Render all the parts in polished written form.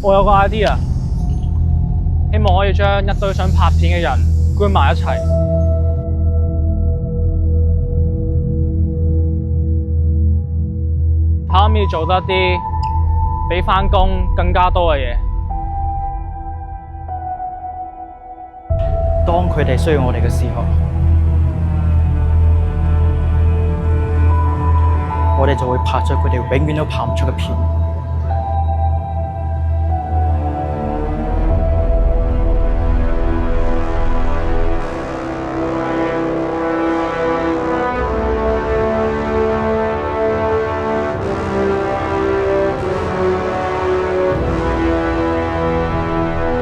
我有個 idea，希望可以將一堆想拍片嘅人 group 埋一齊。睇可唔可以做得啲比返工更加多嘅嘢。當佢哋需要我哋嘅時候，我哋就會拍出佢哋永遠都拍唔出嘅片。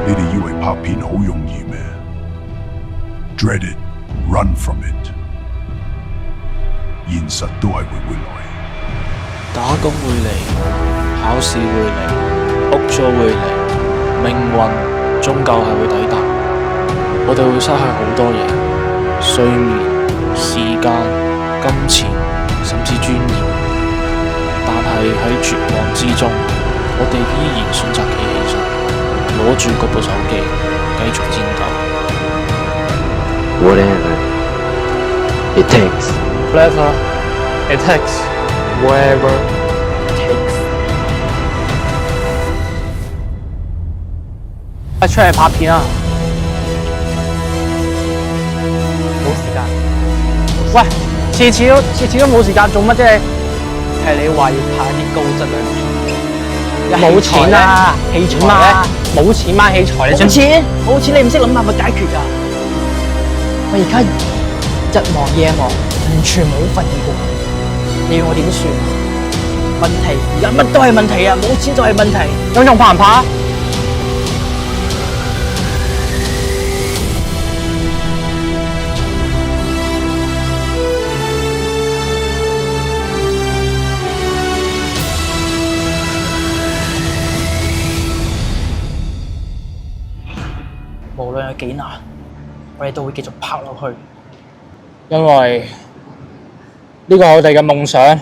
你哋以為拍片好容易咩 ？Dread it, run from it。現實都係會來。打工會嚟，考試會嚟，屋租會嚟，命運終究係會抵達。我哋會失去好多嘢，睡眠、時間、金錢，甚至尊嚴。但係喺絕望之中，我哋依然選擇企起身，攞住嗰部手機，繼續戰鬥。Whatever it takes. Whatever it takes. Wherever it takes。出嚟拍片啊！冇時間。喂，次次都冇時間做乜啫？係你話要拍啲高質量片，冇錢啊！器材嘛，咧冇錢買器材，你想？冇錢你唔識諗辦法解決㗎。我而家日忙夜忙，完全冇瞓過。你要我點算？問題而家乜都係問題啊！冇錢就係問題。咁仲怕唔怕？無論有幾難，我哋都會繼續拍落去。因為呢個係我哋嘅夢想。